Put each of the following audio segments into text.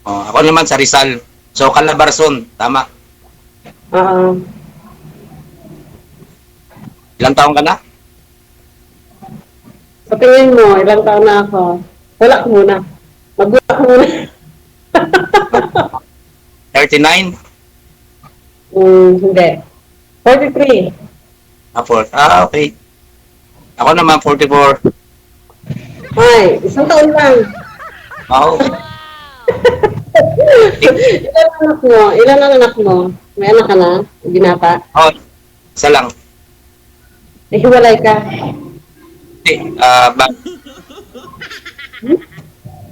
Ako naman sa Rizal. So, Calabarzon. Tama. Oo. Ilang taong ka na? Sa tingin mo, ilang taon na ako? Wala ko muna. Magwala ko muna. 39? Hindi. 43. Okay. Ako naman, 44. Ay, isang taon lang. Wow. Ilan ang anak mo? Ilan ang anak mo? May anak ka na? Binata? Oh, isa lang. Nahiwalay ka? Hindi,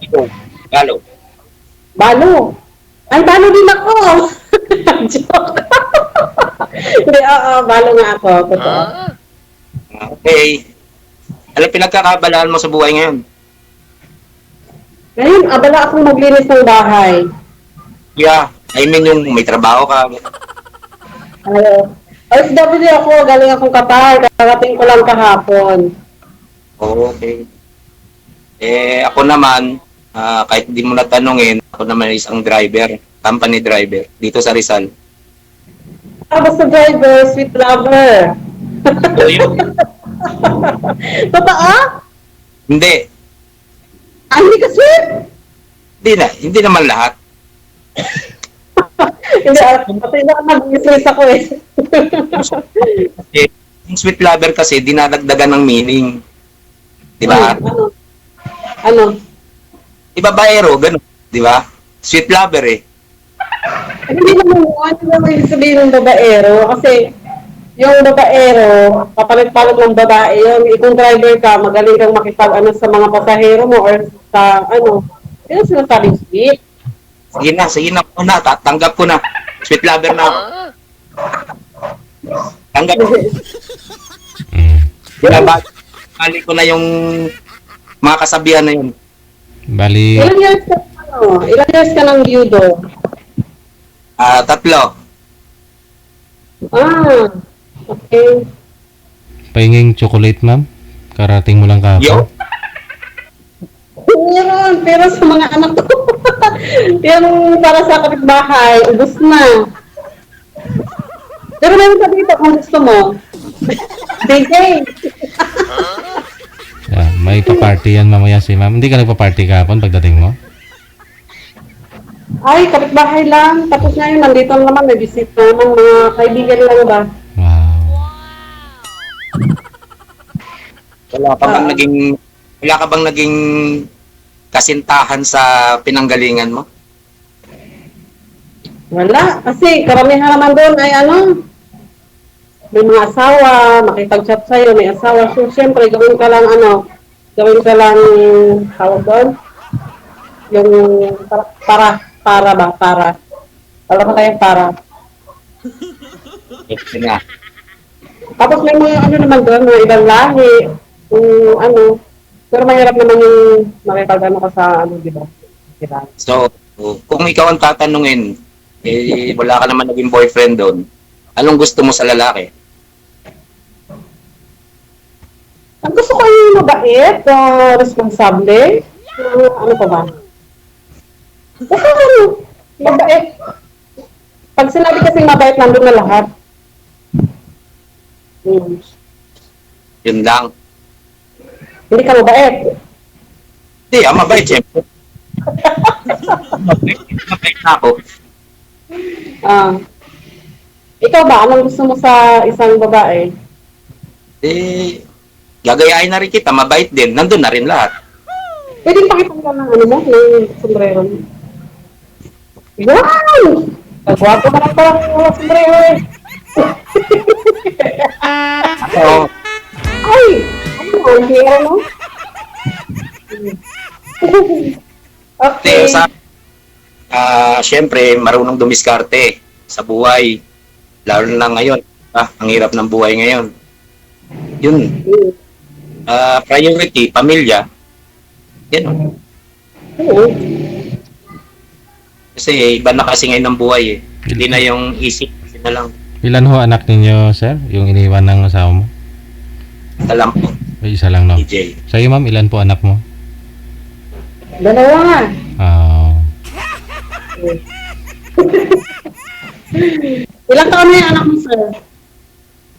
ito, Galo. Balo. Ay, balo din ako. Joke. Hindi, oo, balo nga ako. Totoo. Okay. Ano pinagkakabalaan mo sa buhay ngayon? Ngayon, abala akong maglinis ng bahay. Yeah, I mean yung may trabaho ka. OFW ako, galing akong Qatar. Karating ko lang kahapon. Okay. Ako naman, kahit di mo natanungin, ako naman isang driver, company driver, dito sa Rizal. Basta driver, sweet lover. So yun, Totoo? hindi. Ay, hindi ka sweet? Hindi naman lahat. Hindi, pati na nag-stress ako eh. Eh, yung sweet lover kasi, dinadagdagan ng meaning. Di ba? Ano? Ano? Iba baero, ganun. Di ba? Sweet lover eh. Hindi naman mo, ano naman yung sabihin ng babaero? Kasi, yung babaero, papalit-palit ng babae yun. Kung driver ka, magaling kang makipag-ano sa mga pasahero mo or sa, ano, yun ang sinasabing sweet. Sige na po na, tanggap ko na. Sweet lover na ako. Tanggap ko. Bali ko na yung mga kasabihan na yun. Bali, Ilang years ka ng judo? 3. Okay. pahinging chocolate, ma'am. Karating mo lang kahapon. Yo, Meron, pero sa mga anak ko, yung para sa kapitbahay, ubos na. Pero meron ka dito kung gusto mo. Bigay. May pa-party yan mamaya si ma'am. Hindi ka nagpa-party kahapon pagdating mo? Ay, kapitbahay lang. Tapos ngayon, nandito naman, may bisita naman, mga kaibigan lang ba? Wow. wala ka bang naging kasintahan sa pinanggalingan mo? Wala. Kasi karamihan naman doon ay ano, may mga asawa, makipag-chat sa'yo, may asawa. So, siyempre, gawin ka lang tawag doon, yung para. Wala pa tayong para. Ito nga. Tapos may mga ano naman doon, mga ibang lahi, ano, pero mahirap naman yung makipag-ano ka sa ano, di ba? Diba? So, kung ikaw ang tatanungin, wala ka naman naging boyfriend doon, anong gusto mo sa lalaki? Ang gusto ko yung mabait, responsable, ano pa ba? Basta ano, mabait. Pag sinabi kasing mabait, nandun na lahat. Yun lang. Hindi ka mabait. Hindi, mabait, siyempre. Mabait na ako. Ikaw ba, anong gusto mo sa isang babae? Gagayahin na rin kita, mabait din. Nandun na rin lahat. Pwedeng pakita mo ng ano mo, ng sombrero mo. Wow! Nagwapo na lang pala ng sombrero eh. So, Ay! Ano, hindi ano? Okay. siyempre, marunong dumiskarte sa buhay. Lalo na ngayon. Ang hirap ng buhay ngayon. Yun. Priority, pamilya. Yan. Oo. Kasi iba na kasi ngayon ng buhay eh. Hindi na yung isip kasi na lang. Ilan ho anak ninyo, sir? Yung iniwan ng asawa mo? Alam po, Ay, isa lang, no? DJ. Sa'yo, ma'am, ilan po anak mo? Dalawa nga. Ah, Ilang taon na yung anak mo, sir?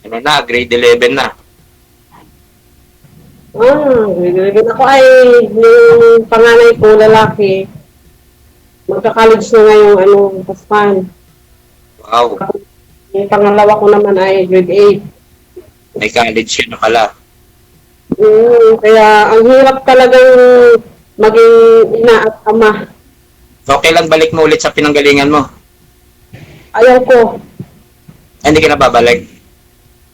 Ano na, grade 11 na. Grade ako ay yung panganay ko, lalaki. Magka-college na ngayong Paspan. Wow, Yung pangalawa ko naman ay grade 8. may college ka na pala. Kaya ang hirap talagang maging ina at ama. So, kailan balik mo ulit sa pinanggalingan mo? Ayaw ko. Hindi ka na babalik.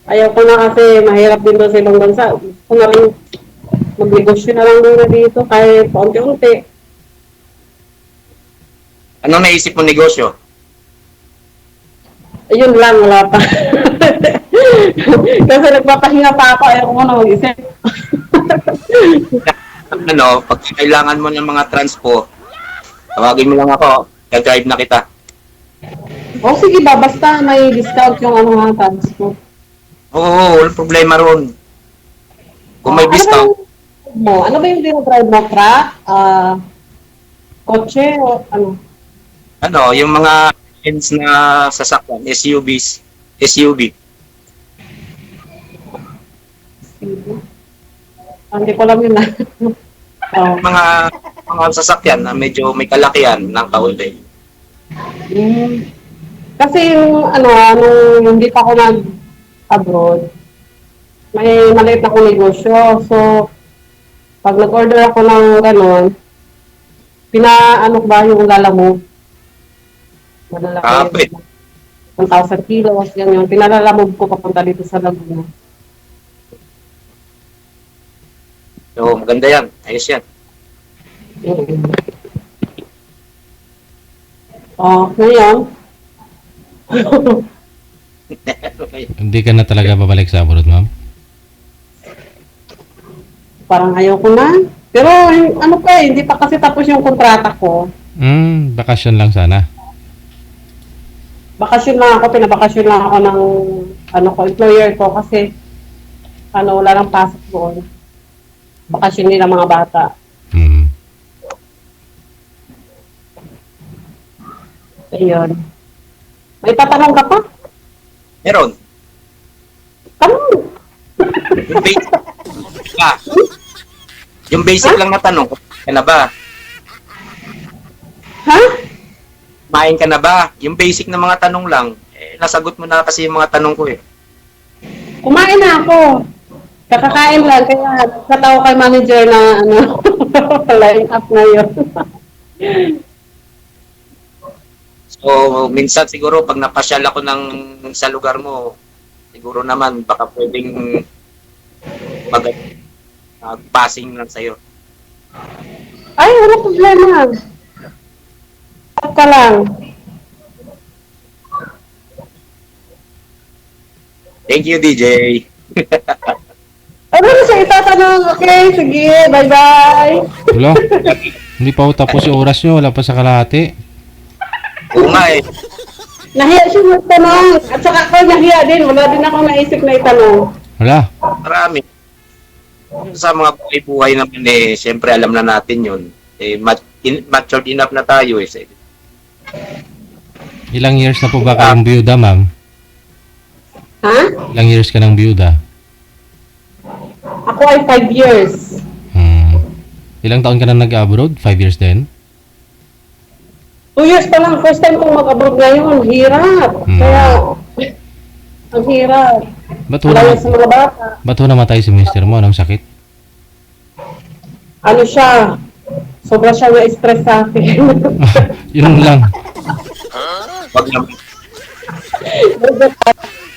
Ayaw ko na kasi mahirap din doon sa ibang bansa. Gusto ko na rin magnegosyo na lang muna dito kahit paunti-unti. Anong naisip mo negosyo? Ayun lang, wala pa. Kasi nagpapahinga pa ako, ayaw ko muna mag-isip. Ano, pag kailangan mo ng mga transpo, tawagin mo lang ako, drive na kita. O sige ba, basta may discount yung mga tabs ko. Oo, walang problema ron. Kung may discount, Ano ba yung dinadrive mo? Truck? Kotse? O ano? ano, yung mga ends na sasakyan, SUVs, SUV. Hindi ko alam yun na. Mga sasakyan na medyo may kalakihan ng kaunti. Kasi yung nung hindi pa ako nag-abroad, may maliit akong negosyo. So, pag nag-order ako ng gano'n, ba yung lalamove? Pwede. 1,000 kilos, yan yun. Pinalalamove ko papunta dito sa Laguna. So, maganda yan. Ayos yan. Ngayon, Hindi ka na talaga babalik sa abroad, ma'am? parang ayaw ko na. Pero hindi pa kasi tapos yung kontrata ko. Bakasyon lang sana. Bakasyon lang ako, pinabakasyon lang ako ng employer ko kasi wala nang pasok doon. Bakasyon nila mga bata. Ayun. May tatanong ka pa? Meron. Tanong. Yung basic, yung basic lang na tanong, kumain ka na ba? Ha? Kumain ka na ba? Yung basic na mga tanong lang, nasagot mo na kasi yung mga tanong ko eh. Kumain na ako. Kakakain lang, kaya nagkatawa kay manager na line up na yun. So, minsan siguro pag napasyal ako sa lugar mo, siguro naman baka pwedeng mag-passing lang sa'yo. Ay, wala problema. Tap ka lang. Thank you, DJ. Ano na siya itatanong? Okay, sige, bye-bye. Wala. Hindi pa ho tapos yung oras nyo. Wala pa sa kalahati. Oo nga eh. Nahiya siya magtanong. At saka ako nahiya din. Wala din ako naisip na itanong. Wala. Marami. Sa mga buhay-buhay naman eh, siyempre alam na natin yun. Eh, matured enough na tayo eh. Ilang years na po ba kayong biyuda, ma'am? Ha? Ilang years ka ng biyuda? Ako ay 5 years. Ilang taon ka na nag-abroad? 5 years din? 2 years pa lang. First time kong mag-abroad ngayon. Hirap. Kaya, ang hirap. Ba't Malayo sa mga bata. ho namatay si mister mo? Anong sakit? Ano siya? Sobra siya na-stress sa akin. Yun lang. Wag naman.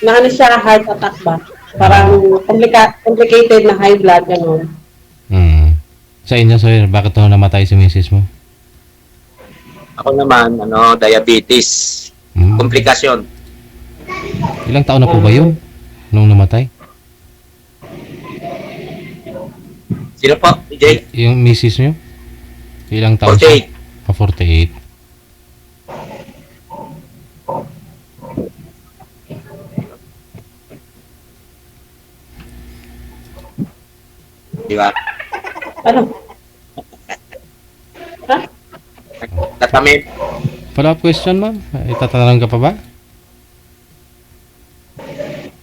na siya, heart attack ba? Parang complicated na high blood, gano'n. Sa inyo, sir, bakit ho namatay si misis mo? Ako naman, diabetes. Komplikasyon. Ilang taon na po ba yun? Nung namatay? Sino po, DJ? Yung misis nyo? Ilang taon 48. siya? 48. Di ba? Ano? Ha? Natamid. Follow-up question, ma'am? Itatanong ka pa ba?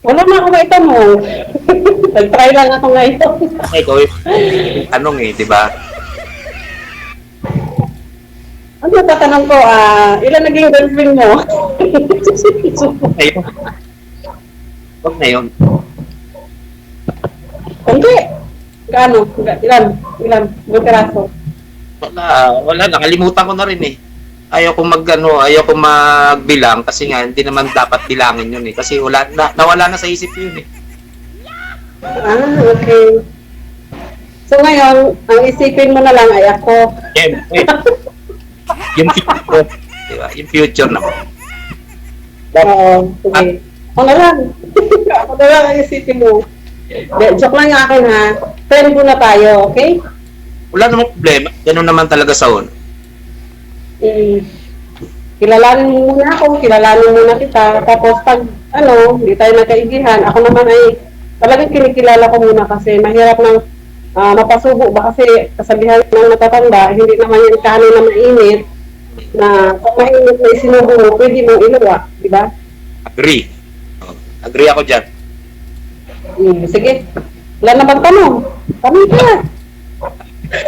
Wala na ako maitanong. Nag-try lang ako ngayon. Ikaw yung tanong eh, di ba? Ano tatanong ko, ilan naging girlfriend mo? Ayun. Huwag na yun. Hindi. Gaano? Ilan? Ilang piraso? Wala, nakalimutan ko na rin eh. Ayaw ko magbilang kasi nga hindi naman dapat bilangin yun eh. Kasi nawala na sa isip yun eh. Okay. So ngayon, ang isipin mo na lang ay ako. Siyempre. Yung future, diba? Yung future naman. Oo, sige. Ako na lang. Ako na lang ang isipin mo. Joke lang yung akin ha. Friend mo na tayo, okay? Wala namang problema. Ganun naman talaga sa una. Kilalanin mo muna ako, kilalanin muna kita. Tapos pag, hindi tayo nagkaibihan, ako naman ay talagang kinikilala ko muna kasi mahirap nang mapasubo ba kasi kasabihan ng natatanda, hindi naman yung kanin na mainit na kung mainit na isinubo mo, pwede mong iluwa, di ba? Agree. Agree ako dyan. Sige. Wala na bang tanong? Tanong ka.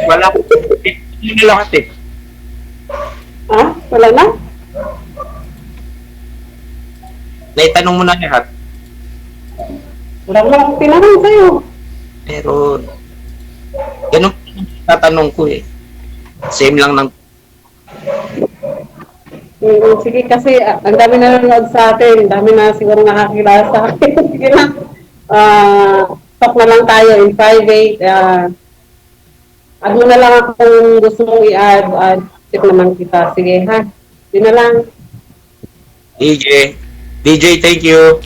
Wala ko. Hindi na lahat eh. Wala na? Naitanong mo na lahat. Wala na akong tinanong sa'yo. Pero, ganun tatanong ko eh. Same lang ng Sige kasi, ang dami na nanonood sa atin. Ang dami na siguro nakakilala sa akin. Sige na. Talk na lang tayo in private. Add mo na lang ako kung gusto mong i-add. Tip naman kita. Sige ha. Yun na lang. DJ, thank you.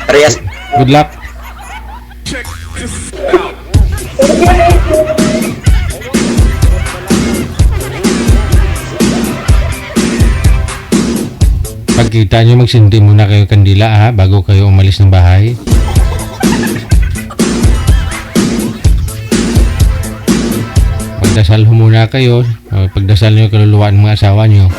Reyes. Good luck. Pagkita nyo, magsindi muna kayo kandila ha, bago kayo umalis ng bahay. Pagdasal ho muna kayo, pagdasal nyo kaluluwa ng mga asawa nyo.